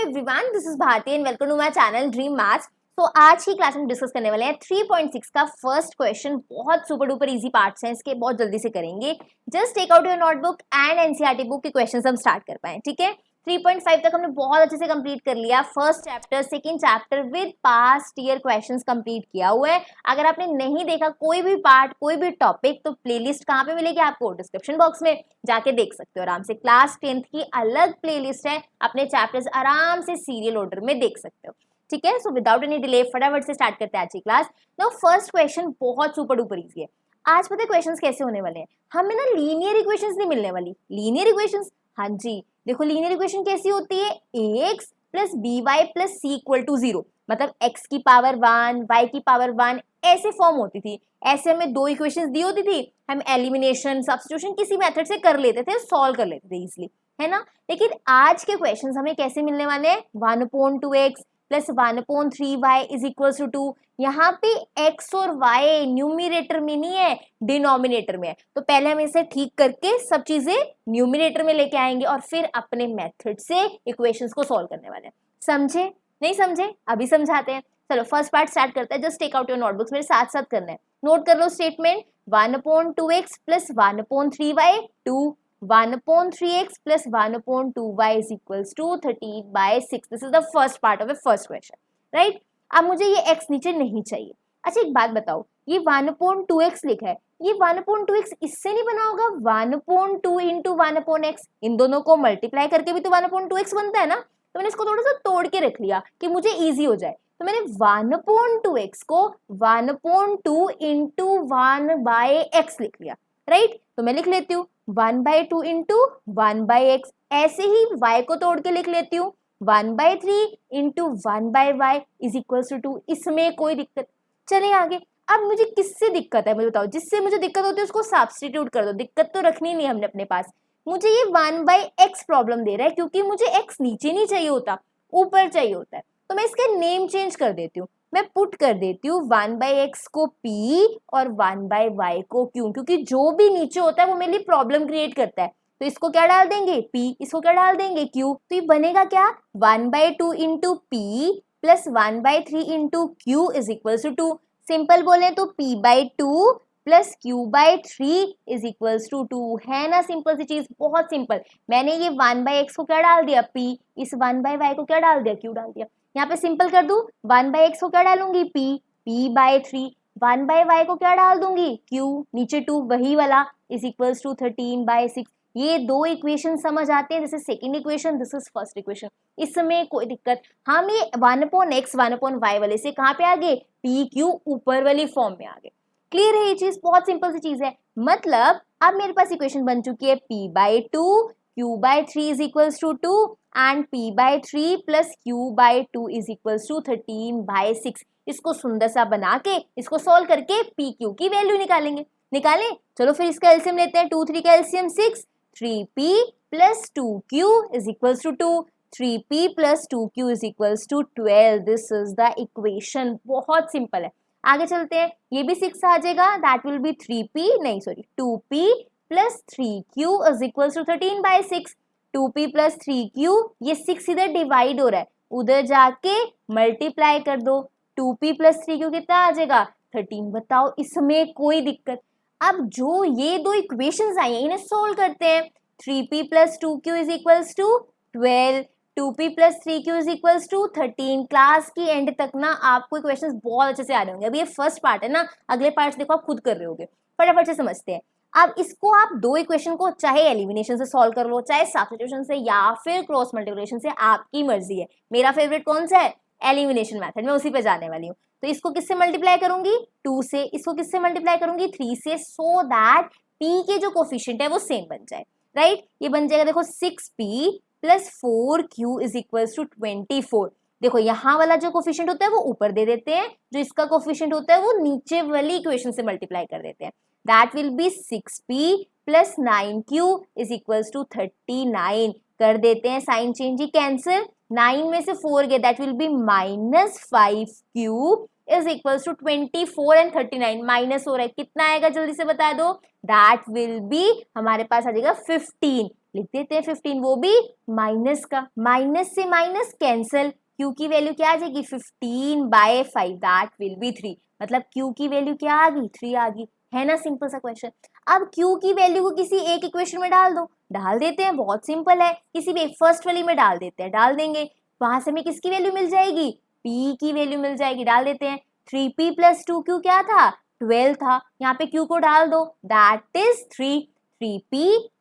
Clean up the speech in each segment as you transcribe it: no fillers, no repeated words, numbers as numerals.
Everyone, this is Bharti and welcome to my channel dream maths. तो आज की class में डिस्कस करने वाले हैं 3.6 का फर्स्ट क्वेश्चन। बहुत सुपर डुपर इजी पार्ट्स हैं इसके, बहुत जल्दी से करेंगे। Just take out your notebook and NCERT book के क्वेश्चंस हम स्टार्ट कर पाए, ठीक है। 3.5 तक हमने बहुत अच्छे से कंप्लीट कर लिया। First chapter, second chapter with past year questions complete किया हुआ है। अगर आपने नहीं देखा कोई भी पार्ट, कोई भी टॉपिक, तो प्लेलिस्ट कहाँ पे मिलेगी आपको? डिस्क्रिप्शन बॉक्स में जाके देख सकते हो आराम से। क्लास 10th की अलग प्लेलिस्ट है, अपने चैप्टर्स आराम से सीरियल ऑर्डर में देख सकते हो, ठीक है। सो विदाउट एनी डिले फटाफट से स्टार्ट करते हैं आज की क्लास। नो फर्स्ट क्वेश्चन बहुत सुपर डुपर इजी है। आज पता है क्वेश्चंस कैसे होने वाले हैं? हमें ना लीनियर इक्वेशंस नहीं मिलने वाली। लीनियर इक्वेशंस, हाँ जी, देखो लीनियर इक्वेशन कैसी होती है? ax plus b y plus c equal to 0, मतलब x की पावर 1 y की पावर 1 ऐसे फॉर्म होती थी। ऐसे हमें दो इक्वेशंस दी होती थी, हम एलिमिनेशन सब्स्टिट्यूशन किसी मेथड से कर लेते थे, सॉल्व कर लेते थे इजिली, है ना। लेकिन आज के क्वेश्चंस हमें कैसे मिलने वाले हैं? 1/2x plus 1/3y is equal to 2। यहाँ पे x और y न्यूमिनेटर में नहीं है, डिनोमिनेटर में है। तो पहले हम इसे ठीक करके सब चीजें न्यूमिनेटर में लेके आएंगे और फिर अपने मेथड से इक्वेशंस को सॉल्व करने वाले हैं। समझे? नहीं समझे? अभी समझाते हैं। चलो फर्स्ट पार्ट स्टार्ट करते हैं। Just take out your notebooks, मेरे साथ साथ करना है। नोट कर लो statement. 1/2x plus 1/3y 2, 1/3x plus 1/2y is equals to 13/6. This is the first part of the first question, right? अब मुझे ये x नीचे नहीं चाहिए। अच्छा एक बात बताओ, ये 1/2x लिखा है, ये 1/2x इससे नहीं बना होगा? 1/2 इंटू 1/x, इन दोनों को मल्टीप्लाई करके भी तो 1/2x बनता है ना। तो मैंने इसको थोड़ा सा तोड़ के रख लिया कि मुझे इजी हो जाए। तो मैंने 1/2x को 1/2 इंटू 1/x लिख लिया, राइट। तो मैं लिख लेती हूँ 1/2 इंटू 1/x। ऐसे ही y को तोड़ के लिख लेती हूँ 1/3 into 1/y is equal to 2। इसमें कोई दिक्कत? चलिए आगे। अब मुझे किससे दिक्कत है मुझे बताओ? जिससे मुझे दिक्कत होती है उसको सब्स्टिट्यूट कर दो, दिक्कत तो रखनी नहीं हमने अपने पास। मुझे ये 1/x प्रॉब्लम दे रहा है क्योंकि मुझे x नीचे नहीं चाहिए होता, ऊपर चाहिए होता है। तो मैं इसका नेम चेंज कर देती हूँ, मैं पुट कर देती हूँ 1/x को p और 1/y को q, क्योंकि जो भी नीचे होता है वो मेरे लिए प्रॉब्लम क्रिएट करता है। तो इसको क्या डाल देंगे? p, इसको क्या डाल देंगे? q। तो ये बनेगा क्या? 1/2 into p plus 1/3 into q is equal to 2। Simple बोले तो p/2 plus q/3 is equal to 2, है ना। सिंपल सी चीज, बहुत सिंपल। मैंने ये 1/x को क्या डाल दिया? p, इस 1/y को क्या डाल दिया? q डाल दिया। यहाँ पे सिंपल कर दूं, 1/x को क्या डालूंगी? p, p/3, 1/y को क्या डाल दूंगी? q, नीचे 2 वही वाला इज इक्वल्स टू 13/6। ये दो इक्वेशन समझ आते हैं, this is second equation, this is first equation. इसमें कोई दिक्कत? हम ये 1/x 1/y वाले से कहाँ पे आ गए? p q ऊपर वाली फॉर्म में आ गए। क्लियर है ये चीज? बहुत सिंपल सी चीज है। मतलब अब मेरे पास इक्वेशन बन चुकी है p/2 q/3 is equals to 2 and p/3 plus q/2 is equals to 13/6। इसको सुंदर सा बना के इसको सॉल्व करके p q की वैल्यू निकालेंगे। निकालें? चलो फिर इसका एलसीएम लेते हैं। 2 3 का LCM 6, 3p plus 2q is equals to 2, 3p plus 2q is equals to 12। This is the equation। बहुत सिंपल है। आगे चलते हैं। ये भी 6 आ जाएगा, दैट विल बी 3p, नहीं sorry 2p plus 3q is equal to 13/6। 2p plus 3q, ये 6 इधर डिवाइड हो रहा है, उधर जाके मल्टीप्लाई कर दो। 2p प्लस 3q कितना आ जाएगा? 13। बताओ इसमें कोई दिक्कत? अब जो ये दो इक्वेशंस आई हैं इन्हें सोल्व करते हैं। 3p plus 2q is equals to 12, 2p plus 3q is equals to 13। Class की एंड तक ना आपको इक्वेशंस बहुत अच्छे से आ रहे होंगे। अभी ये फर्स्ट पार्ट है ना, अगले पार्ट देखो आप खुद कर रहे होगे। फटाफट से समझते हैं। अब इसको आप दो इक्वेशन को चाहे एलिमिनेशन से सॉल्व कर लो, चाहे सब्स्टिट्यूशन से या फिर क्रॉस मल्टीप्लिकेशन से, आपकी मर्जी है। मेरा फेवरेट कौन सा है? एलिमिनेशन मेथड, मैं उसी पे जाने वाली हूँ। तो इसको किससे मल्टीप्लाई करूंगी? 2 से। इसको किससे मल्टीप्लाई करूंगी? 3 से, सो दैट p के जो कोफिशिएंट है वो सेम बन जाए, राइट। ये बन जाएगा देखो 6p plus 4q is equal to 24। देखो यहाँ वाला जो कोफिशिएंट होता है वो ऊपर दे देते हैं, जो इसका कोफिशिएंट होता है वो नीचे वाली इक्वेशन से मल्टीप्लाई कर देते हैं। That will be 6p plus 9q is equals to 39। कर देते हैं साइन चेंज ही, कैंसिल। 9 में से 4 गए, that will be minus 5q is equals to 24 and 39 minus हो रहा है, कितना आएगा जल्दी से बता दो? दैट विल बी हमारे पास आ जाएगा 15। लिख देते हैं 15, वो भी माइनस का, माइनस से माइनस कैंसल, q की वैल्यू क्या आ जाएगी 15/5, दैट विल बी 3, मतलब q की वैल्यू क्या आ गई 3 आ गई, है ना सिंपल सा क्वेश्चन। अब q की वैल्यू को किसी एक इक्वेशन में डाल दो, डाल देते हैं, बहुत सिंपल है, किसी भी फर्स्ट वाली में डाल देते हैं, डाल देंगे, वहां से हमें किसकी वैल्यू मिल जाएगी p की वैल्यू मिल जाएगी, डाल देते हैं 3p + 2q क्या था 12 था, यहाँ पे q को डाल दो, दैट इज 3, 3p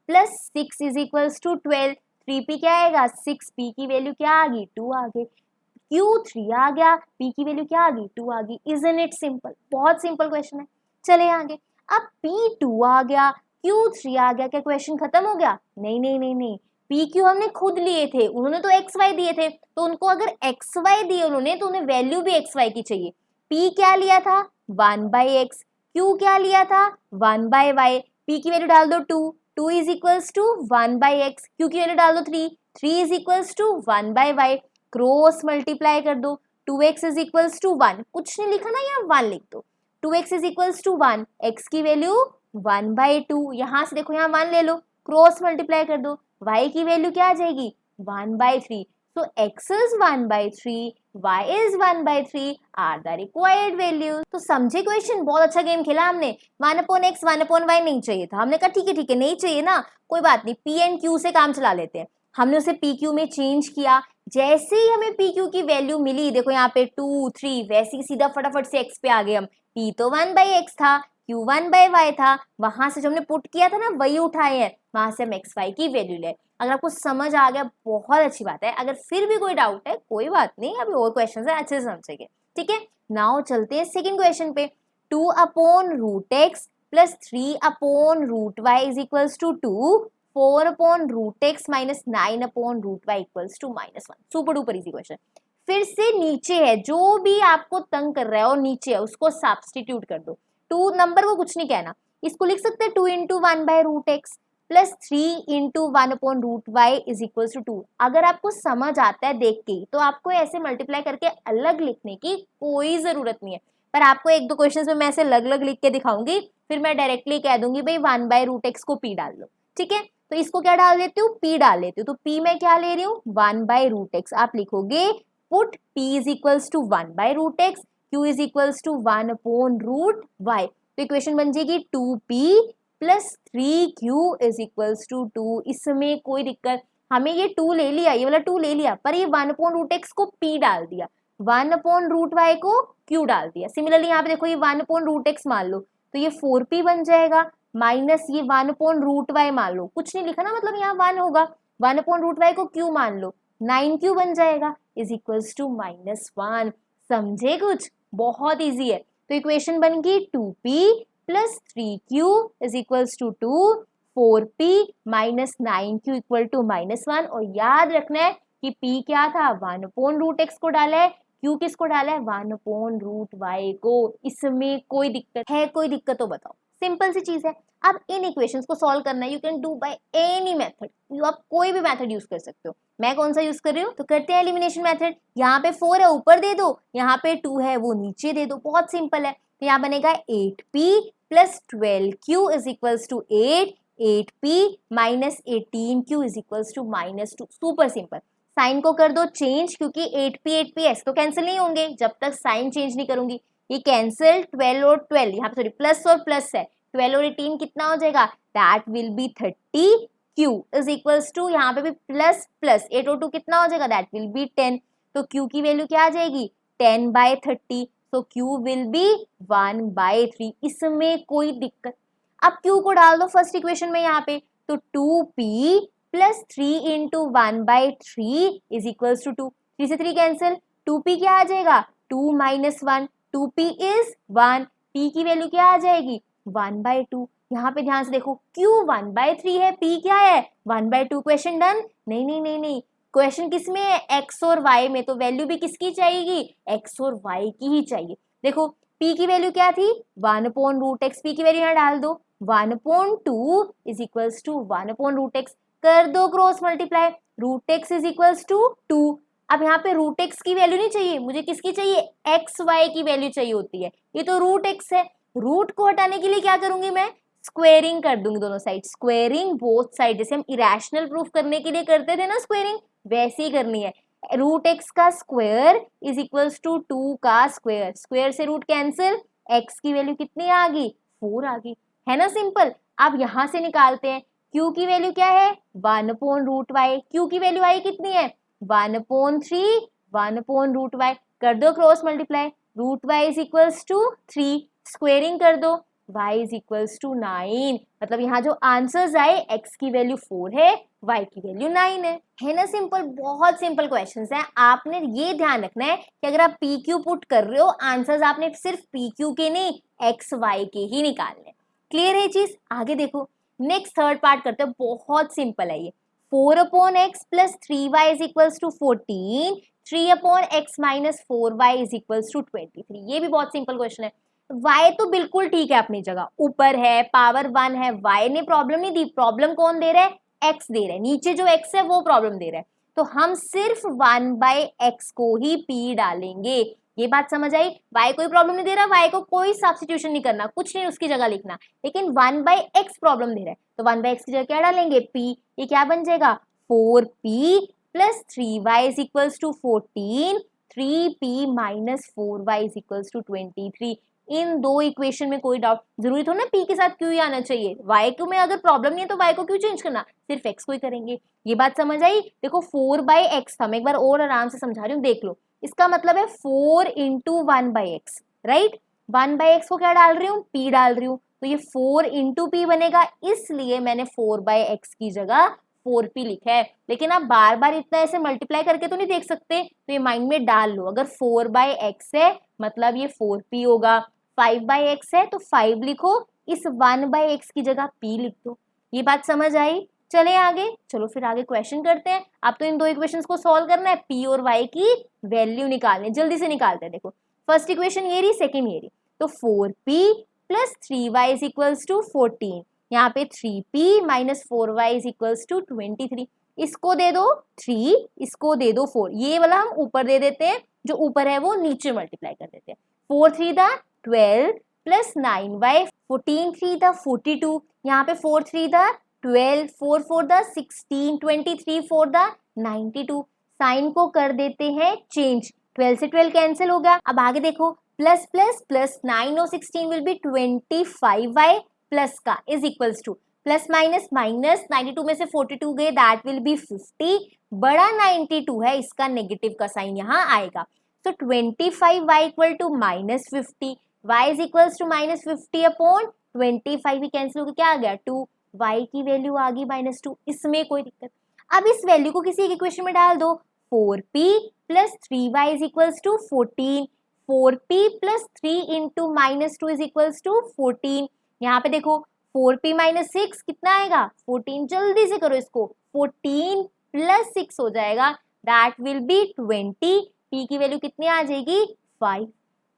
+ 6 = 12, 3p क्या आएगा 6, p की वैल्यू क्या आ गई 2 आ गई, q 3 आ गया, p की वैल्यू क्या आ गई 2 आ गई, इजंट इट सिंपल, बहुत सिंपल क्वेश्चन है। चले आगे, अब p 2 आ गया, q 3 आ गया, क्या क्वेश्चन खत्म हो गया, नहीं नहीं नहीं नहीं, p q हमने खुद लिए थे, उन्होंने तो x y दिए थे, तो उनको अगर x y दिए उन्होंने तो उन्हें वैल्यू भी x y की चाहिए, p क्या लिया था 1/x, q क्या लिया था 1/y, p की वैल्यू डाल दो 2, 2 = 1/x, q की वैल्यू डाल दो 3, 3 = 1/y, क्रॉस मल्टीप्लाई कर दो, 2x = 1, कुछ नहीं लिखा ना, यहाँ 1 लिख दो, 2x = 1, x की वैल्यू 1/2, यहाँ से देखो यहाँ 1 ले लो, क्रॉस मल्टीप्लाई कर दो, y की वैल्यू क्या आ जाएगी 1/3, so x is 1/3, y is 1/3 are the required values। तो समझे क्वेश्चन, बहुत अच्छा गेम खेला हमने, 1/x 1/y नहीं चाहिए था, हमने कहा ठीक है नहीं चाहिए ना, कोई बात नहीं, p एंड q से काम चला लेते हैं, हमने उसे पी क्यू में चेंज किया, जैसे ही हमें पी क्यू की वैल्यू मिली, देखो यहाँ पे 2 3, वैसे ही सीधा फटाफट से x पे आ गए हम, p तो 1/x था, q 1/y था, वहां से जो हमने पुट किया था ना वही उठाए हैं, वहां से हम xy की वैल्यू ले। अगर आपको समझ आ गया बहुत अच्छी बात है, अगर फिर भी कोई डाउट है कोई बात नहीं, अभी और क्वेश्चन है अच्छे से समझेंगे, ठीक है। नाउ चलते हैं सेकेंड क्वेश्चन पे, 2/√x + 3/√y = 2, 4/√x - 9/√y = -1, super duper easy question. फिर से नीचे है, जो भी आपको तंग कर रहा है और नीचे है उसको सब्स्टिट्यूट कर दो, 2 नंबर को कुछ नहीं कहना, इसको लिख सकते हैं 2 × 1/√x + 3 × 1/√y = 2। अगर आपको समझ आता है देख के ही, तो आपको ऐसे मल्टीप्लाई करके अलग लिखने की कोई जरूरत नहीं है, पर आपको एक दो क्वेश्चंस में मैं ऐसे अलग अलग लिख के दिखाऊंगी, फिर मैं डायरेक्टली कह दूंगी भाई 1/√x को p डाल लो, ठीक है। तो इसको क्या डाल देती हूँ p डाल लेती हूँ, तो p में क्या ले रही हूँ 1/√x, आप लिखोगे put p = 1/√x, q = 1/√y, तो इक्वेशन बन जाएगी 2p + 3q = 2, इसमें कोई दिक्कत, हमें ये 2 ले लिया, ये वाला 2 ले लिया, पर ये 1/√x को p डाल दिया, 1/√y को q डाल दिया, सिमिलरली यहाँ पे देखो ये 1/√x मान लो तो ये 4p बन जाएगा, माइनस ये 1/√y मान लो, कुछ नहीं लिखा ना, मतलब यहाँ 1 होगा, 1/√y को q मान लो 9q बन जाएगा = -1, समझे कुछ, बहुत इजी है। तो इक्वेशन बन गई 2p + 3q = 2, 4p - 9q = -1, और याद रखना है कि p क्या था 1/√x को डाला है, q किसको डाला है 1/√y को, इसमें कोई दिक्कत है, कोई दिक्कत तो बताओ, सिंपल सी चीज है। अब इन इक्वेशंस को सॉल्व करना है, you can do by any method, आप कोई भी मेथड यूज कर सकते हो, मैं कौन सा यूज कर रही हूँ, तो करते हैं एलिमिनेशन मेथड, यहाँ पे 4 है ऊपर दे दो, यहाँ पे 2 है वो नीचे दे दो, बहुत सिंपल है, तो यहाँ बनेगा 8p + 12q = 8, 8p - 18q = -2, super simple. Sign को कर दो चेंज, क्योंकि 8p 8p s तो कैंसिल नहीं होंगे जब तक साइन चेंज नहीं करूंगी, ये कैंसिल, 12 और 12 यहाँ पे सॉरी प्लस और प्लस है, 12 और 18 कितना हो जाएगा, दैट विल बी 30q = यहाँ पे भी प्लस प्लस 8 और 2 कितना हो जाएगा, दैट विल बी 10, तो q की वैल्यू क्या आ जाएगी 10/30, तो q विल बी 1/3, इसमें कोई दिक्कत। अब q को डाल दो फर्स्ट इक्वेशन में यहाँ पे, तो 2p + 3 × 1/3 = 2, 3 से 3 कैंसिल, 2p क्या आ जाएगा 2 - 1, 2p is 1, p की वैल्यू क्या आ जाएगी 1/2, यहाँ पे ध्यान से देखो q 1/3 है, p क्या है 1/2, क्वेश्चन डन, नहीं नहीं नहीं नहीं, क्वेश्चन किस में है x और y में, तो वैल्यू भी किसकी चाहिए x और y की ही चाहिए। देखो p की वैल्यू क्या थी 1/√x, p की वैल्यू यहाँ डाल दो 1/2 = 1/√x, कर दो क्रॉस मल्टीप्लाई, √x = 2, अब यहाँ पे √x की वैल्यू नहीं चाहिए मुझे, किसकी चाहिए xy की वैल्यू चाहिए होती है, ये तो √x है, रूट को हटाने के लिए क्या करूंगी मैं स्क्वेयरिंग कर दूंगी दोनों साइड, स्क्वेयरिंग बोथ साइड, जैसे हम इरेशनल प्रूफ करने के लिए करते थे ना स्क्वेयरिंग, वैसे ही करनी है। रूट एक्स का स्क्वायर इज इक्वल्स टू 2 का स्क्वायर, स्क्वायर से रूट कैंसिल, एक्स की वैल्यू कितनी आ गई, 4 आ गई, है ना सिंपल। अब यहां से निकालते हैं, क्यू की वैल्यू क्या है, 1/√y, क्यू की वैल्यू आई कितनी है, 1/3, 1/√y, कर दो cross multiply, root y is equals to 3, squaring कर दो, y इज इक्वल्स टू 9, मतलब यहाँ जो आंसर्स आए x की वैल्यू 4 है, y की वैल्यू 9 है ना सिंपल। बहुत सिंपल क्वेश्चंस हैं, आपने ये ध्यान रखना है कि अगर आप पी क्यू पुट कर रहे हो, आंसर्स आपने सिर्फ पी क्यू के नहीं एक्स वाई के ही निकालने। क्लियर है चीज, आगे देखो नेक्स्ट थर्ड पार्ट करते हैं, बहुत सिंपल है ये। 4/x plus 3y is equals to 14, 3/x minus 4y is equals to 23, ये भी बहुत सिंपल क्वेश्चन है। y तो बिल्कुल ठीक है अपनी जगह, ऊपर है, पावर 1 है, y ने प्रॉब्लम नहीं दी, प्रॉब्लम कौन दे रहा है, x दे रहा है, नीचे जो x है वो प्रॉब्लम दे रहा है, तो हम सिर्फ 1/x को ही p डालेंगे। ये बात समझ आई, y कोई प्रॉब्लम नहीं दे रहा, y को कोई सब्स्टिट्यूशन नहीं करना, कुछ नहीं उसकी जगह लिखना, लेकिन 1/x प्रॉब्लम दे रहा है, तो 1/x की जगह क्या डालेंगे, p, ये क्या बन जाएगा 4p plus 3y is equals to 14, 3p minus 4y is equals to 23। इन दो इक्वेशन में कोई डाउट, जरूरी थोड़ा ना p के साथ q ही आना चाहिए, y को में अगर प्रॉब्लम नहीं है तो y को क्यों चेंज करना, सिर्फ x को ही करेंगे। ये बात समझ आई, देखो 4/x था, मैं एक बार और आराम से समझा रही हूँ, देख लो, इसका मतलब है 4 इंटू 1/x, राइट, 1/x को क्या डाल रही हूँ, p डाल रही हूँ, तो ये 4 इंटू p बनेगा, इसलिए मैंने 4/x की जगह 4p लिखा है। लेकिन आप बार बार इतना ऐसे मल्टीप्लाई करके तो नहीं देख सकते, तो ये माइंड में डाल लो, अगर 4/x है मतलब ये 4p होगा, 5/x है तो 5 लिखो, इस 1/x की जगह p लिख दो। ये बात समझ आई, चले आगे, चलो फिर आगे क्वेश्चन करते हैं। आप तो इन दो इक्वेशंस को सॉल्व करना है, p और y की वैल्यू निकालनी, जल्दी से निकालते हैं। देखो फर्स्ट इक्वेशन ये रही, सेकेंड ये रही, तो 4p plus 3y is equals to 14, यहाँ पे 3p minus 4y is equals to 23, इसको दे दो 3, इसको दे दो 4, ये वाला हम ऊपर दे देते हैं, जो ऊपर है वो नीचे मल्टीप्लाई कर देते हैं, 4 3 दा 12 प्लस 9y, 14 3 दा 42, यहाँ पे 4 3 दा 12, 4 4 दा 16, 23 4 दा 92, साइन को कर देते हैं चेंज, 12 से 12 कैंसिल हो गया। अब आगे देखो, प्लस प्लस प्लस 9 और 16 विल बी 25y प्लस का is equals to, plus minus minus, 92 में से 42 गए, दैट विल बी 50, बड़ा 92 है, इसका नेगेटिव का साइन यहाँ आएगा, तो 25y equal to minus 50, y is equals to minus 50 upon 25 भी कैंसिल हो गया, क्या आ गया 2, y की वैल्यू आ गई -2, इसमें कोई दिक्कत। अब इस वैल्यू को किसी एक इक्वेशन में डाल दो, 4p plus 3y is equals to 14, 4p plus 3 into -2 is equals to 14, यहाँ पे देखो 4p माइनस 6 कितना आएगा 14, जल्दी से करो इसको, 14 प्लस 6 हो जाएगा, दैट विल बी 20, p की वैल्यू कितनी आ जाएगी 5,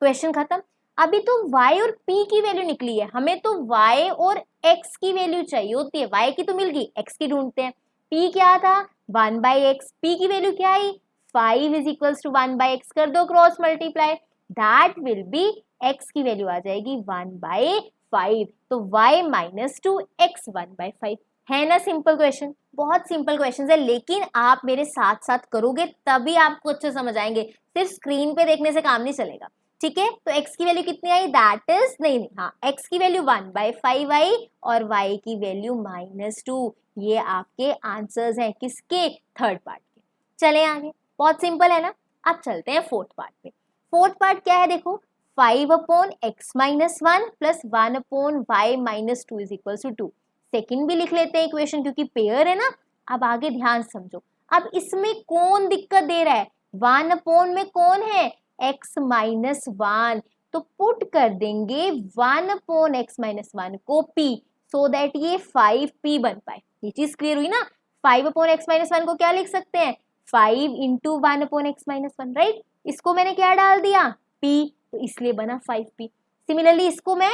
क्वेश्चन खत्म। अभी तो y और p की वैल्यू निकली है, हमें तो y और x की वैल्यू चाहिए होती है, y की तो मिल गई, x की ढूंढते हैं, p क्या था 1/x, p की वैल्यू क्या आई 5 इज इक्वल्स टू 1/x, कर दो cross multiply, that will B x की वैल्यू आ जाएगी 1/5, तो y माइनस 2 x 1/5, है ना सिंपल क्वेश्चन। बहुत सिंपल क्वेश्चन है, लेकिन आप मेरे साथ साथ करोगे तभी आपको अच्छे समझ आएंगे, सिर्फ स्क्रीन पे देखने से काम नहीं चलेगा, ठीक है। तो x की वैल्यू कितनी आई, दैट इज नहीं, हाँ x की वैल्यू 1/5 आई और y की वैल्यू -2, ये आपके आंसर्स हैं किसके, थर्ड पार्ट के। चले आगे, बहुत सिंपल है ना। अब चलते हैं फोर्थ पार्ट पे। फोर्थ पार्ट क्या है, देखो 5/x minus 1 plus 1/y minus 2 is equal to 2, second भी लिख लेते हैं इक्वेशन क्योंकि पेयर है ना। अब आगे ध्यान समझो, अब इसमें कौन दिक्कत दे रहा है, 1 में कौन है x माइनस 1, तो पुट कर देंगे 1/x माइनस 1 को p, सो दैट ये 5p बन पाए। ये चीज क्लियर हुई ना, 5/x माइनस 1 को क्या लिख सकते हैं 5 इंटू 1/x माइनस 1, राइट, इसको मैंने क्या डाल दिया p, तो इसलिए बना 5p। सिमिलरली इसको मैं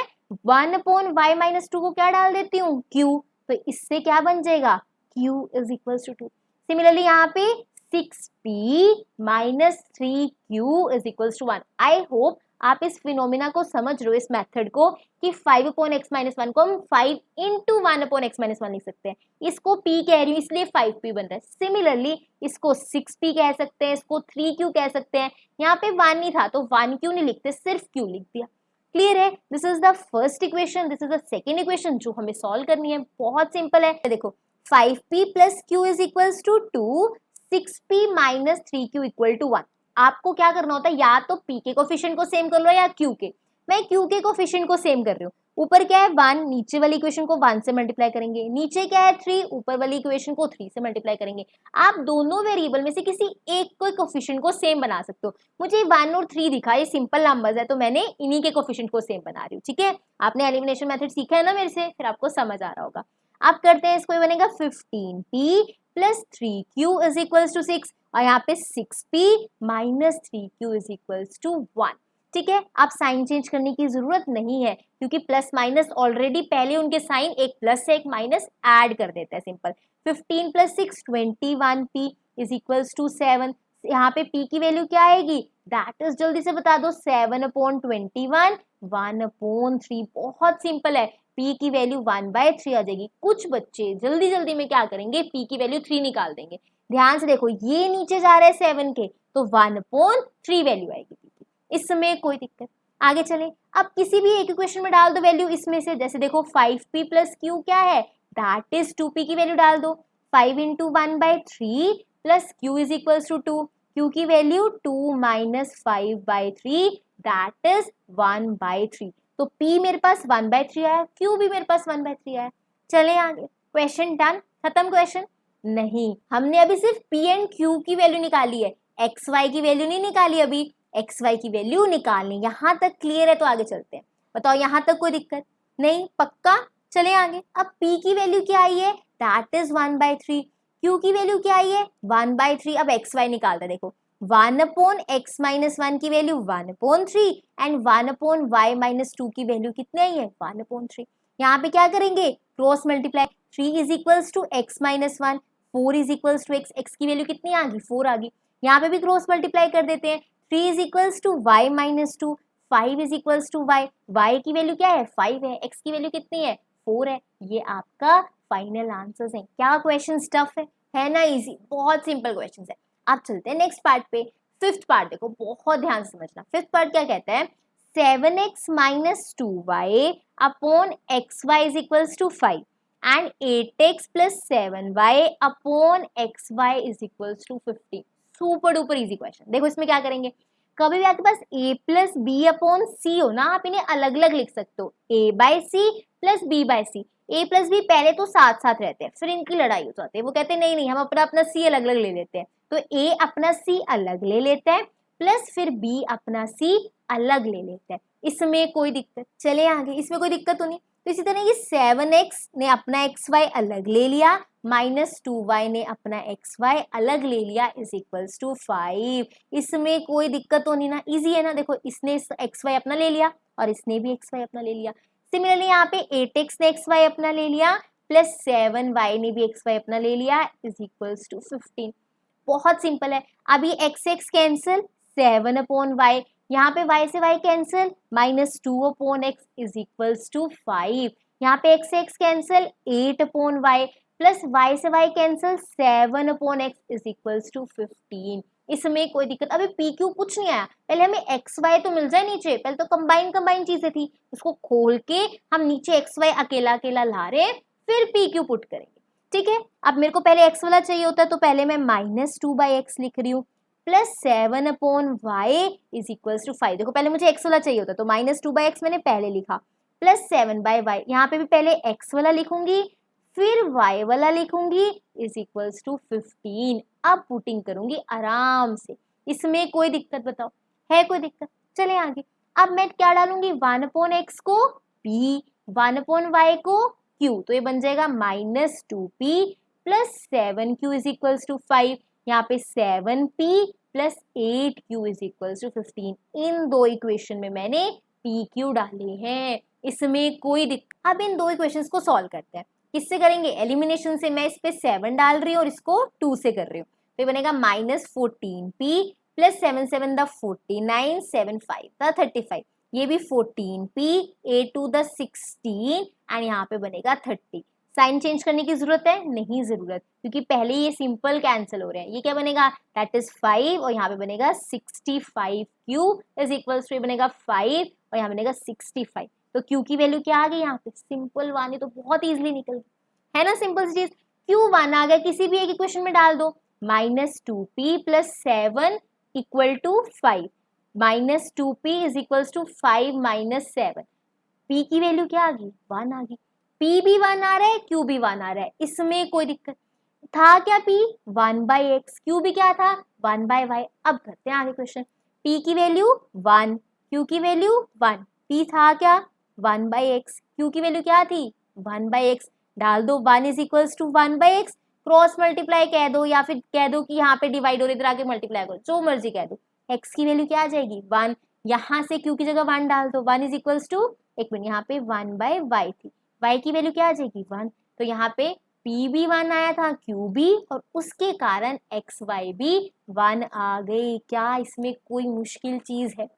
1/y माइनस 2 को क्या डाल देती हूँ q, तो इससे क्या बन जाएगा q is equal to 2। Similarly यहाँ पे 6p minus 3q is equal to 1। I hope आप इस फिनोमिना को समझ रहे हो, इस मेथड को, कि 5/x-1 को हम 5 इंटू 1/x-1 लिख सकते हैं। इसको p कह रही हूँ इसलिए 5p बन रहा है। सिमिलरली इसको 6p कह सकते हैं, इसको 3q कह सकते हैं। यहाँ पे 1 नहीं था तो 1q नहीं लिखते, सिर्फ q लिख दिया। क्लियर है? This is the first equation, this is the second equation जो हमें सॉल्व करनी है। बहुत सिंपल है। देखो 5p plus q is equals to 2, 6p minus 3q equal to 1। आपको क्या करना होता है, या तो p के कोफिशिएंट को सेम कर लो या q के। मैं q के कोफिशिएंट को सेम कर रही हूँ। ऊपर क्या है 1, नीचे वाली इक्वेशन को 1 से मल्टीप्लाई करेंगे। नीचे क्या है 3, ऊपर वाली इक्वेशन को 3 से मल्टीप्लाई करेंगे। आप दोनों वेरिएबल में से किसी एक को कोफिशिएंट को सेम बना सकते हो। मुझे 1 और 3 दिखा, ये सिंपल नंबर्स है तो मैंने इन्हीं के कोफिशिएंट को सेम बना रही हूँ। ठीक है, आपने एलिमिनेशन मेथड सीखा है ना मेरे से, फिर आपको समझ आ रहा होगा। आप करते हैं, इसको बनेगा 15p plus 3q is equals to 6 और यहाँ पे 6p minus 3q is equals to 1। ठीक है, आप साइन चेंज करने की जरूरत नहीं है क्योंकि प्लस माइनस ऑलरेडी पहले उनके साइन एक प्लस से एक माइनस ऐड कर देता है। Simple 15 plus 6 21p is equals to 7। यहाँ पे p की वैल्यू क्या आएगी, दैट इज जल्दी से बता दो 7/21 1/3। बहुत सिंपल है, p की वैल्यू 1/3 आ जाएगी। कुछ बच्चे जल्दी जल्दी में क्या करेंगे, p की वैल्यू 3 निकाल देंगे। ध्यान से देखो, ये नीचे जा रहा है 7 के तो 1/3 वैल्यू आएगी p की। इसमें कोई दिक्कत। आगे चले, अब किसी भी एक इक्वेशन में डाल दो वैल्यू इसमें से। जैसे देखो 5p प्लस q क्या है, दैट इज 2p की वैल्यू डाल दो। 5 into 1/3 plus q is equals to 2। q की वैल्यू 2 माइनस 5/3 दैट इज 1/3। तो p मेरे पास 1/3 आया, q भी मेरे पास 1/3 आया। चले आगे, क्वेश्चन डन, खत्म क्वेश्चन? नहीं, हमने अभी सिर्फ p एंड q की वैल्यू निकाली है, एक्स वाई की वैल्यू नहीं निकाली। अभी एक्स वाई की वैल्यू निकालनी। यहाँ तक क्लियर है? तो आगे चलते हैं। बताओ यहाँ तक कोई दिक्कत नहीं? पक्का? चले आगे। अब p की वैल्यू क्या आई है, दैट इज 1/3। q की वैल्यू क्या आई है, 1/3। अब एक्स वाई निकालते हैं। देखो 1/x-1 की वैल्यू 1/3 एंड 1/y-2 की वैल्यू कितनी आई है, 1/3। यहाँ पे क्या करेंगे, cross multiply. 3 is equals to x-1, 4 is equals to x। x की वैल्यू कितनी आ गई, 4 आ गई। यहाँ पे भी क्रॉस मल्टीप्लाई कर देते हैं। 3 is equals to y-2, 5 is equals to y। y की वैल्यू क्या है, 5 है। x की वैल्यू कितनी है, 4 है। ये आपका फाइनल आंसर्स है। क्या क्वेश्चन टफ है ना? इजी, बहुत सिंपल क्वेश्चन है। आप चलते हैं नेक्स्ट पार्ट पे। फिफ्थ पार्ट देखो, बहुत ध्यान से समझना। फिफ्थ पार्ट क्या कहता है, 7x minus 2y upon xy is equals to 5 and 8x plus 7y upon xy is equals to 15। Super duper easy question. देखो इसमें क्या करेंगे, कभी भी आपके पास a plus B upon C हो ना, आप इन्हें अलग अलग लिख सकते हो, a by C plus B by C. a plus B पहले तो साथ साथ रहते हैं, फिर इनकी लड़ाई हो जाती है। वो कहते हैं नहीं नहीं, हम अपना अपना c अलग अलग ले लेते हैं। तो a अपना c अलग ले लेता है प्लस फिर b अपना c अलग ले लेता है। इसमें कोई दिक्कत? चले आगे, इसमें कोई दिक्कत तो नहीं। तो इसी तरह ये 7x ने अपना xy अलग ले लिया, माइनस 2y ने अपना xy अलग ले लिया इज इक्वल्स टू 5। इसमें कोई दिक्कत तो नहीं ना, इजी है ना। देखो इसने xy अपना ले लिया और इसने भी xy अपना ले लिया। सिमिलरली यहाँ पे 8x ने xy अपना ले लिया प्लस 7y ने भी xy अपना ले लिया इज इक्वल्स टू 15। बहुत सिंपल है। अभी x x कैंसिल, 7/y, यहाँ पे y से y cancel, minus 2/x is equals to 5। यहाँ पे x से x cancel, 8/y plus y से y cancel, 7/x is equals to 15। इसमें कोई दिक्कत? अभी p q कुछ नहीं आया, पहले हमें x y तो मिल जाए नीचे। पहले तो कंबाइन चीजें थी, उसको खोल के हम नीचे x y अकेला अकेला ला रहे हैं, फिर p q पुट करेंगे। ठीक है, अब मेरे को पहले x वाला चाहिए होता है तो पहले मैं माइनस 2/x लिख रही हूँ plus 7/y is equals to 5। देखो पहले मुझे x वाला चाहिए होता तो माइनस 2/x मैंने पहले लिखा प्लस 7/y। यहाँ पे भी पहले x वाला लिखूंगी फिर y वाला लिखूंगी इज इक्वल्स टू 15। अब पुटिंग करूंगी आराम से, इसमें कोई दिक्कत? बताओ है कोई दिक्कत? चले आगे। अब मैं क्या डालूंगी, 1/x को p, 1/y को q, तो ये बन जाएगा minus 2p plus 7q is equals to 5। यहाँ पे 7p plus 8q is equals to 15। इन दो इक्वेशन में मैंने pq डाले हैं, इसमें कोई दिक्कत? अब इन दो इक्वेशंस को सॉल्व करते हैं। किससे करेंगे, एलिमिनेशन से। मैं इस पे 7 डाल रही हूँ और इसको 2 से कर रही हूँ, तो ये बनेगा minus 14p plus 7 7 the 49, 7 5 the 35, ये भी 14p, a2 द 16 एंड यहाँ पे बनेगा 30। साइन चेंज करने की जरूरत है? नहीं जरूरत, क्योंकि पहले ये सिंपल कैंसिल हो रहे हैं। ये क्या बनेगा? दैट इज 5 और यहाँ पे बनेगा 65 क्यू इज इक्वल्स टू बनेगा 5 और यहाँ बनेगा 65। तो क्यू की वैल्यू क्या आ गई यहाँ पे? Simple one. ये तो बहुत इजीली निकल गई है ना, सिंपल सी चीज। क्यू वन आ गया, किसी भी एक इक्वेशन में डाल दो। -2p plus 7 equal to 5, -2p is equals to 5 minus 7। p की वैल्यू क्या आ गई? 1 आ गई। p भी 1 आ रहा है, q भी 1 आ रहा है, इसमें कोई दिक्कत था क्या? p 1/x, q भी क्या था? 1/y। अब करते हैं आगे क्वेश्चन। p की वैल्यू 1, q की वैल्यू 1, p था क्या? 1/x, q की वैल्यू क्या थी? 1/x। डाल दो 1 is equals to 1/x, cross multiply कह दो या फिर कह दो कि यहाँ पे डिवाइड और इधर आके मल्टीप्लाई करो, जो मर्जी कह दो। x की वैल्यू क्या आ जाएगी? 1। यहाँ से q की जगह 1 डाल दो। 1 इज इक्वल्स टू, एक मिनट, यहाँ पे 1/y थी, y की वैल्यू क्या आ जाएगी? 1। तो यहाँ पे p भी 1 आया था, q भी, और उसके कारण xy भी 1 आ गई। क्या इसमें कोई मुश्किल चीज है?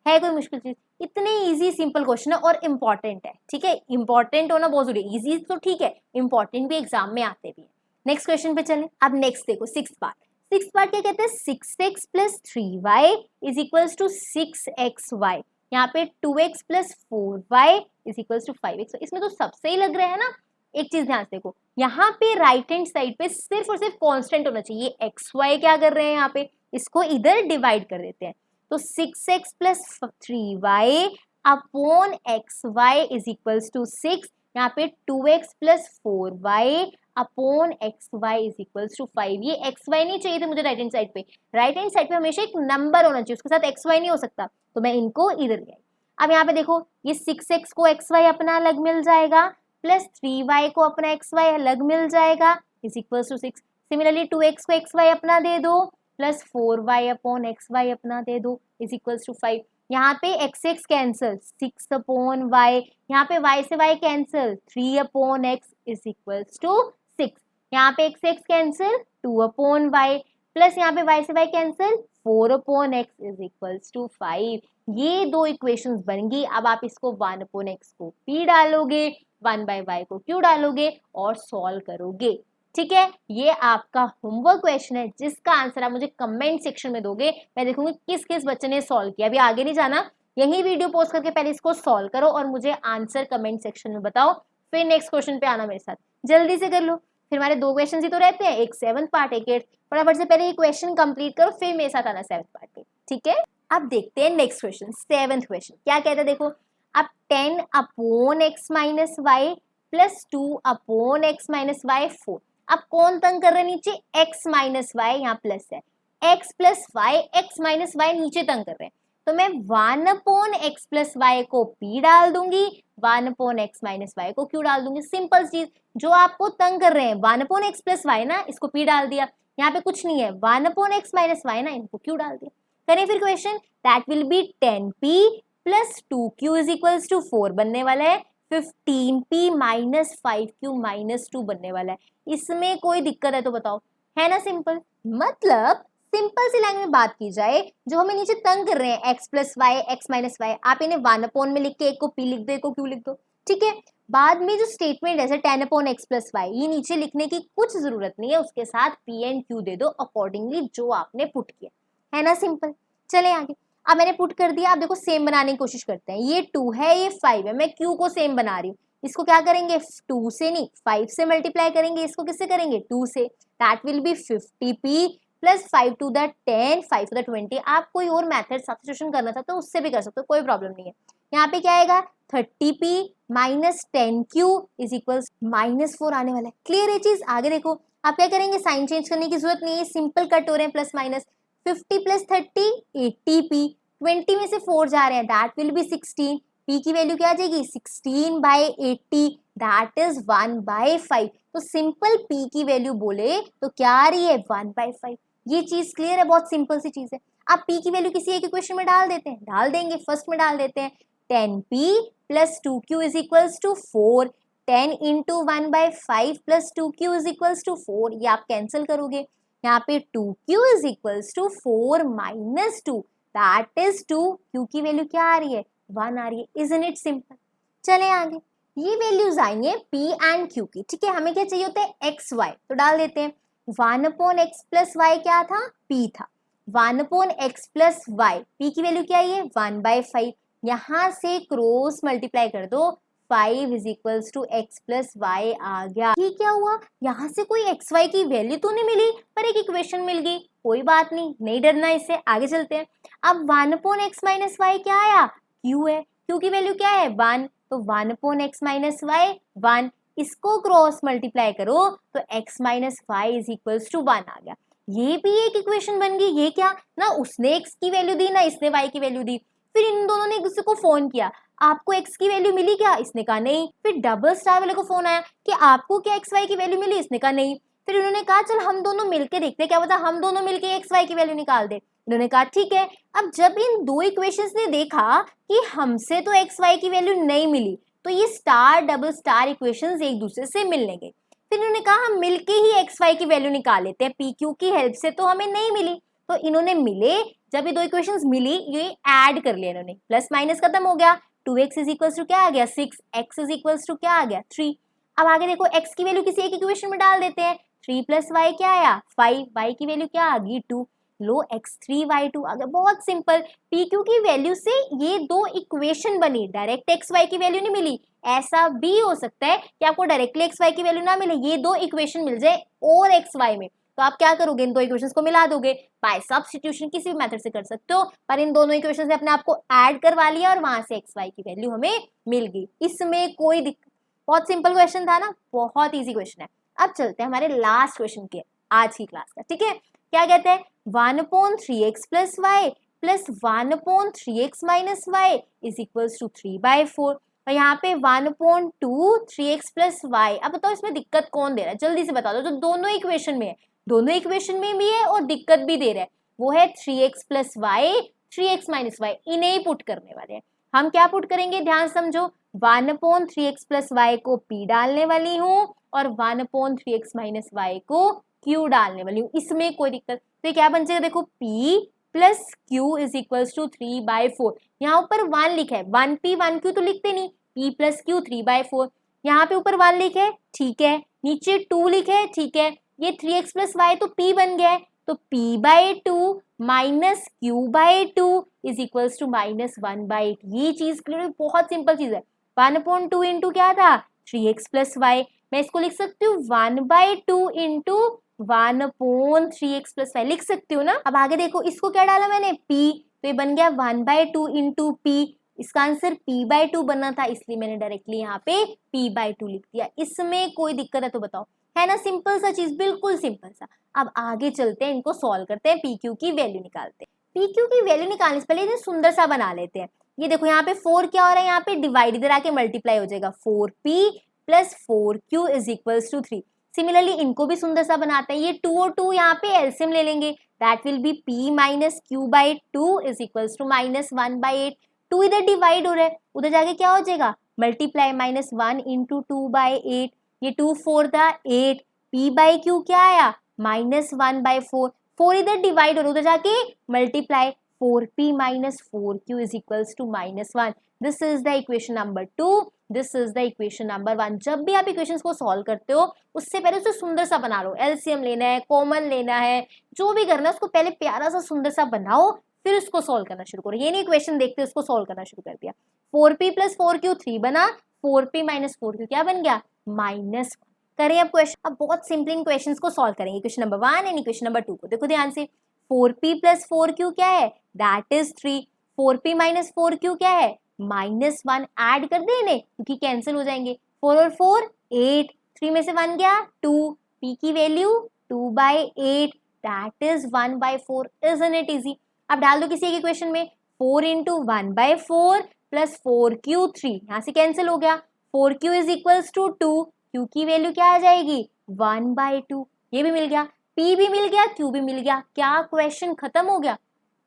कोई मुश्किल चीज? इतने इजी सिंपल क्वेश्चन है और इम्पोर्टेंट है, ठीक है। इम्पोर्टेंट होना बहुत जरूरी है। इजी तो ठीक है, इम्पोर्टेंट भी एग्जाम में आते भी है। नेक्स्ट क्वेश्चन पे चलें। अब नेक्स्ट देखो, सिक्स पार्ट। सिक्स पार्ट क्या कहते हैं? 6x plus 3y is equals to 6xy। यहाँ पे 2x plus 4y is equals to 5x। इसमें तो सबसे ही लग रहा है ना। एक चीज ध्यान से देखो, यहाँ पे राइट हैंड साइड पे सिर्फ और सिर्फ कांस्टेंट होना चाहिए। xy क्या कर रहे हैं यहाँ पे? इसको इधर डिवाइड कर देते हैं। तो 6x plus 3y upon xy is equals to 6। यहाँ पे 2x plus 4y upon xy is equals to 5। ये xy नहीं चाहिए थे मुझे राइट हैंड साइड पे। राइट हैंड साइड पे हमेशा एक नंबर होना चाहिए, उसके साथ xy नहीं हो सकता, तो मैं इनको इधर ले आई। अब यहाँ पे देखो, ये 6x को xy अपना अलग मिल जाएगा, प्लस 3y को अपना xy अलग मिल जाएगा, is equals to 6। Similarly 2x को xy अपना दे दो, प्लस 4y अपॉन xy अपना दे दो, इज इक्वल्स टू 5। यहाँ पे x x cancel, 6 upon y, यहाँ पे y से y cancel, 3 upon x is equals to 6। यहाँ पे x x cancel, 2 upon y, plus यहाँ पे y से y cancel, 4 upon x is equals to 5। ये दो इक्वेशंस बन गई। अब आप इसको 1 अपॉन x को p डालोगे, 1/y को q डालोगे और सॉल्व करोगे, ठीक है। ये आपका होमवर्क क्वेश्चन है, जिसका आंसर आप मुझे कमेंट सेक्शन में दोगे। मैं देखूंगी किस किस बच्चे ने सॉल्व किया। अभी आगे नहीं जाना, यही वीडियो पोस्ट करके पहले इसको सॉल्व करो और मुझे आंसर कमेंट सेक्शन में बताओ, फिर नेक्स्ट क्वेश्चन पे आना मेरे साथ। जल्दी से कर लो, फिर हमारे 2 क्वेश्चन ही तो रहते हैं, एक 7th पार्ट, एक 8th। फटाफट से पहले ये क्वेश्चन कंप्लीट करो, फिर मेरे साथ आना 7th पार्ट पे, ठीक है। अब देखते हैं नेक्स्ट क्वेश्चन, 7th क्वेश्चन क्या कहता है। देखो, अब 10 upon x minus Y plus 2 upon x minus Y 4। अब कौन तंग कर रहे हैं नीचे? x माइनस वाई, यहाँ प्लस है, x plus Y, x minus Y नीचे तंग कर रहे हैं। तो मैं 1 अपॉन x प्लस वाई को p डाल दूंगी, 1 अपॉन x माइनस वाई को q डाल दूंगी। सिंपल चीज, जो आपको तंग कर रहे हैं 1 अपॉन x प्लस वाई ना, इसको p डाल दिया। यहाँ पे कुछ नहीं है, 1 अपॉन x माइनस वाई ना, इनको q डाल दिया। करें फिर question, that will be 10p plus 2q is equals to 4 बनने वाला है, 15p माइनस 5q माइनस 2 बनने वाला है। इसमें कोई दिक्कत है तो बताओ, है ना सिंपल। मतलब सिंपल सी लैंग्वेज में बात की जाए, जो हमें नीचे तंग कर रहे हैं x plus Y, X minus Y, आप इन्हें 1 अपॉन में लिख के एक को p लिख दो, एक को q लिख दो, ठीक है। बाद में जो स्टेटमेंट है 10 अपॉन x प्लस वाई, ये नीचे लिखने की कुछ जरूरत नहीं है, उसके साथ p एंड q दे दो अकॉर्डिंगली जो आपने पुट किया, है ना सिंपल। चले आगे। अब मैंने पुट कर दिया, अब देखो सेम बनाने की कोशिश करते हैं। ये 2 है, ये 5 है, मैं q को सेम बना रही हूँ। इसको क्या करेंगे? 2 से नहीं 5 से मल्टीप्लाई करेंगे। इसको किससे करेंगे? 2 से। That will be 50p plus 5 to the 10, 5 to the 20। आप कोई और मेथड सब्स्टिट्यूशन करना चाहते हो उससे भी कर सकते हो, कोई प्रॉब्लम नहीं है। यहाँ पे क्या आएगा? 30p minus 10q is equal -4 आने वाला है। क्लियर है चीज? आगे देखो, आप क्या करेंगे? साइन चेंज करने की जरूरत नहीं है, सिंपल कट हो रहे हैं प्लस माइनस। 50 प्लस 30 80p, 20 में से 4 जा रहे हैं, दैट विल बी 16। p की वैल्यू क्या आ जाएगी? 16/80, दैट इज 1/5। तो सिंपल p की वैल्यू बोले तो क्या आ रही है? 1/5। ये चीज क्लियर है, बहुत सिंपल सी चीज है। आप p की वैल्यू किसी एक इक्वेशन में डाल देते हैं, डाल देंगे। फर्स्ट में डाल देते हैं 10p plus 2q is equals to 4, 10 into 1/5 plus 2q is equals to 4, ये आप कैंसिल करोगे। यहाँ पे 2q is equals to 4 minus 2 that is 2। q की वैल्यू क्या आ रही है, 1 आ रही है। Isn't it simple. चले आगे, ये वैल्यूज आएंगे p एंड q की, ठीक है। हमें क्या चाहिए होता है, x y, तो डाल देते हैं 1 अपॉन एक्स प्लस वाई क्या था, p था। 1 upon X plus Y, p की वैल्यू क्या है, 1/5। यहाँ से क्रॉस मल्टीप्लाई कर दो, 5 is equals to x plus y आ गया। ये क्या हुआ, यहाँ से कोई एक्स वाई की वैल्यू तो नहीं मिली, पर एक इक्वेशन मिल गई। कोई बात नहीं, नहीं डरना इससे, आगे चलते हैं। अब 1 अपॉन एक्स माइनस वाई क्या आया, q है। q की वैल्यू क्या है, 1, तो 1 अपॉन एक्स माइनस वाई 1, इसको क्रॉस मल्टीप्लाई करो तो x minus Y is equals to 1 आ गया। ये भी एक इक्वेशन बन गई। ये क्या, ना उसने x की वैल्यू दी ना इसने y की वैल्यू दी। फिर इन दोनों ने एक दूसरे को फोन किया, आपको x की वैल्यू मिली क्या, इसने कहा नहीं। फिर डबल स्टार वाले को फोन आया कि आपको क्या एक्स वाई की वैल्यू मिली, इसने कहा नहीं। फिर उन्होंने कहा चल हम दोनों मिलके देखते हैं, क्या पता हम दोनों मिलके एक्स वाई की वैल्यू निकाल दे। उन्होंने कहा ठीक है। अब जब इन दो इक्वेशंस ने देखा कि हमसे तो एक्स वाई की वैल्यू नहीं मिली, तो ये स्टार डबल स्टार इक्वेशंस एक दूसरे से मिलने गए। फिर इन्होंने कहा हम मिलके ही एक्स वाई की वैल्यू निकाल लेते हैं, पी क्यू की हेल्प से तो हमें नहीं मिली। तो इन्होंने मिले, जब ये दो इक्वेशंस मिली, ये ऐड कर लिया इन्होंने, प्लस माइनस खत्म हो गया। 2x इज इक्वल्स टू क्या आ गया, 6, x इज इक्वल्स टू क्या आ गया, 3। अब आगे देखो, x की वैल्यू किसी एक इक्वेशन में डाल देते हैं, 3 प्लस वाई क्या आया 5, y की वैल्यू क्या आ गई 2, लो x3 y2 आ गया। बहुत सिंपल। pq की वैल्यू से ये दो इक्वेशन बनी, डायरेक्ट एक्स वाई की वैल्यू नहीं मिली। ऐसा भी हो सकता है कि आपको डायरेक्टली एक्स वाई की वैल्यू ना मिले, ये दो इक्वेशन मिल जाए और एक्स वाई में, तो आप क्या करोगे, इन दो इक्वेशंस को मिला दोगे। बाय सब्स्टिट्यूशन किसी भी मेथड से कर सकते हो, पर इन दोनों इक्वेशन से अपने आप को ऐड करवा लिया और वहां से एक्स वाई की वैल्यू हमें मिल गई। इसमें कोई दिक्कत, बहुत सिंपल क्वेश्चन था ना, बहुत इजी क्वेश्चन है। अब चलते हैं हमारे लास्ट क्वेश्चन के आज की क्लास का, ठीक है। क्या कहते हैं, 1 upon 3x plus Y plus 1 upon 3x minus Y is equals to 3/4। और यहाँ पे 1 अपॉन 2 3x प्लस वाई। अब बताओ इसमें दिक्कत कौन दे रहा है, जल्दी से बता दो। जो दोनों इक्वेशन में है, दोनों इक्वेशन में भी है और दिक्कत भी दे रहा है, वो है 3x plus Y 3x minus Y, इन्हें ही पुट करने वाले हैं। हम क्या पुट करेंगे, ध्यान समझो। 1 अपॉन 3x प्लस वाई को p डालने वाली हूँ और 1 अपॉन 3x माइनस वाई को q डालने वाली हूँ, इसमें कोई दिक्कत। तो क्या बन जाएगा, देखो p plus q is equals to 3/4। यहाँ ऊपर 1 लिखा है, 1p 1q तो लिखते नहीं, p प्लस q 3/4। यहाँ पे ऊपर 1 लिखे, ठीक है, नीचे 2 लिखे, ठीक है। ये 3x प्लस वाई तो p बन गया है, तो p/2 minus q/2 is equals to minus 1/8। ये चीज क्लियर, बहुत सिंपल चीज है। 1/2 इंटू क्या था, 3x प्लस वाई। मैं इसको लिख सकती हूँ 1/2 इंटू 1/3x प्लस वाई, लिख सकती हूँ ना। अब आगे देखो, इसको क्या डाला मैंने, p, तो ये बन गया 1/2 इंटू p। इसका आंसर p/2 बनना था, इसलिए मैंने डायरेक्टली यहाँ पे p/2 लिख दिया। इसमें कोई दिक्कत है तो बताओ, है ना, सिंपल सा चीज, बिल्कुल सिंपल सा। अब आगे चलते हैं, इनको सॉल्व करते हैं, पी क्यू की वैल्यू निकालते हैं। पी क्यू की वैल्यू निकालने से पहले इन्हें सुंदर सा बना लेते हैं। ये देखो, यहाँ पे 4 क्या हो रहा है, यहाँ पे डिवाइड इधर आके मल्टीप्लाई हो जाएगा, 4p plus 4q is equals to 3। Similarly इनको भी सुंदर सा बनाते हैं। ये 2 और 2 यहाँ पे एलसीएम ले लेंगे, that will be p minus q/2 is equals to minus 1/8। 2 इधर डिवाइड हो रहा है, उधर जाके क्या हो जाएगा, मल्टीप्लाई, माइनस 1 इंटू 2/8। ये 2 4 था 8, p/q क्या आया, माइनस 1/4। 4 इधर डिवाइड हो रहा है, उधर जाके multiply, 4p minus 4q is equals to minus 1। This is the equation number 2, this is the equation number 1। जब भी आप इक्वेशंस को सॉल्व करते हो, उससे पहले उसे सुंदर सा बना लो। एलसीएम लेना है, कॉमन लेना है, जो भी करना है उसको पहले प्यारा सा सुंदर सा बनाओ, फिर उसको सॉल्व करना शुरू करो। ये नहीं इक्वेशन देखते उसको सॉल्व करना शुरू कर दिया। 4p प्लस 4q 3 बना, 4p माइनस 4q क्या बन गया, माइनस। करें अब क्वेश्चन, अब बहुत सिंपल इन क्वेश्चंस को सॉल्व करेंगे। Question number 1 and question number 2 को देखो ध्यान से। 4p प्लस 4q क्या है, that is 3। 4p minus 4q क्या है, माइनस 1। ऐड कर दे इन्हें क्योंकि कैंसिल हो जाएंगे, 4 और 4 8, 3 में से 1 गया 2, p की value 2/8 that is 1/4। Isn't it easy. अब डाल दो किसी एक इक्वेशन में, 4 इंटू 1/4 प्लस 4q3, यहाँ से कैंसिल हो गया, 4q is equals to 2, q की वैल्यू क्या आ जाएगी 1/2। ये भी मिल गया, p भी मिल गया, q भी मिल गया। क्या क्वेश्चन खत्म हो गया,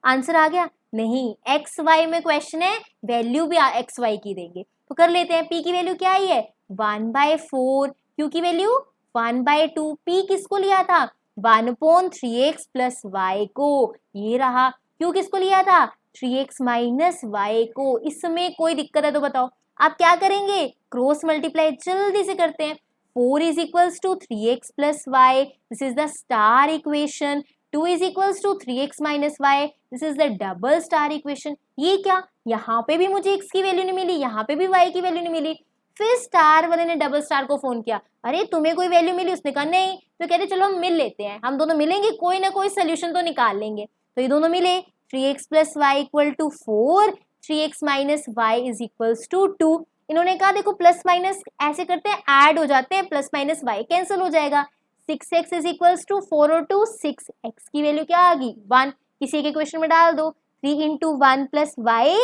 आंसर आ गया? नहीं, एक्स वाई में क्वेश्चन है, वैल्यू भी एक्स वाई की देंगे। तो कर लेते हैं, p की वैल्यू क्या आई है 1/4, q की वैल्यू 1/2। p किसको लिया था, 1/3x प्लस y को, ये रहा। क्यों किसको लिया था? 3x माइनस y को। इसमें कोई दिक्कत है तो बताओ। आप क्या करेंगे? क्रॉस मल्टीप्लाई जल्दी से करते हैं। 4 is equals to 3x plus y. This is the star equation. 2 is equals to 3x minus y. This is the double star equation. ये क्या? यहाँ पे भी मुझे x की वैल्यू नहीं मिली, यहाँ पे भी y की वैल्यू नहीं मिली। फिर स्टार वाले ने डबल स्टार को फोन किया, अरे तुम्हें कोई वैल्यू मिली? उसने कहा नहीं। तो कहते चलो हम मिल लेते हैं, हम दोनों मिलेंगे, कोई ना कोई सोल्यूशन तो निकाल लेंगे। तो ये दोनों मिले। 3x plus y equal to 4, 3x minus y is equals to 2। इन्होंने कहा देखो प्लस माइनस ऐसे करते हैं, ऐड हो जाते हैं, प्लस माइनस y कैंसिल हो जाएगा। 6x is equals to 4 और 2 6, x की वैल्यू क्या आ गई? 1। किसी के क्वेश्चन में डाल दो। 3 into 1 plus y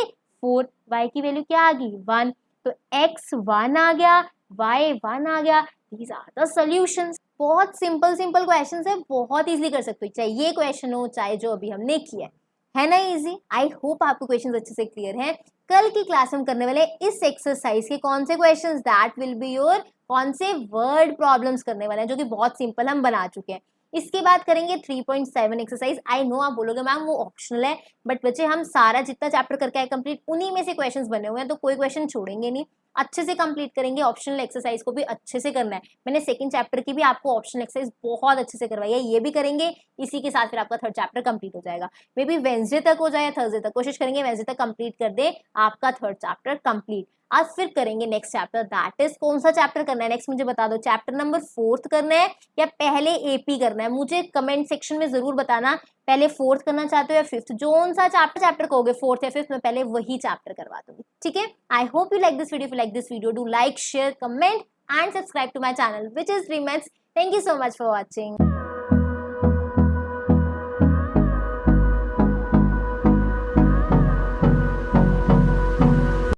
4, y की वैल्यू क्या आ गई? 1। तो x 1 आ गया, y 1 आ गया। These are the solutions। बहुत सिंपल सिंपल क्वेश्चन है, बहुत इजीली कर सकते हो, चाहे ये क्वेश्चन हो चाहे जो अभी हमने किया है ना इजी। आई होप आपको क्वेश्चंस अच्छे से क्लियर हैं। कल की क्लास में करने वाले इस एक्सरसाइज के कौन से questions, that will be your कौन से वर्ड प्रॉब्लम्स करने वाले हैं, जो कि बहुत सिंपल हम बना चुके हैं। इसके बाद करेंगे 3.7 एक्सरसाइज। आई नो आप बोलोगे मैम वो ऑप्शनल है, बट बच्चे हम सारा जितना चैप्टर करके आए कंप्लीट, उन्हीं में से क्वेश्चंस बने हुए हैं, तो कोई क्वेश्चन छोड़ेंगे नहीं, अच्छे से कंप्लीट करेंगे। ऑप्शनल एक्सरसाइज को भी अच्छे से करना है। मैंने सेकंड चैप्टर की भी आपको ऑप्शनल एक्सरसाइज बहुत अच्छे से करवाई है, ये भी करेंगे। इसी के साथ फिर आपका थर्ड चैप्टर कंप्लीट हो जाएगा। मे बी वेंसडे तक हो जाए या थर्सडे तक, कोशिश करेंगे वेंसडे तक कंप्लीट कर दे आपका थर्ड चैप्टर कंप्लीट। आज फिर करेंगे नेक्स्ट चैप्टर, दैट इज कौन सा चैप्टर करना है नेक्स्ट मुझे बता दो। चैप्टर नंबर 4 करना है या पहले एपी करना है? मुझे कमेंट सेक्शन में जरूर बताना, पहले 4 करना चाहते हो या 5th। जो सा चैप्टर कहोगे 4th या 5th, मैं पहले वही चैप्टर करवा दूंगी, ठीक है। I hope you like this video. If you like this video, do like, share, comment and subscribe to my channel which is Dream Maths. Thank you so much for watching.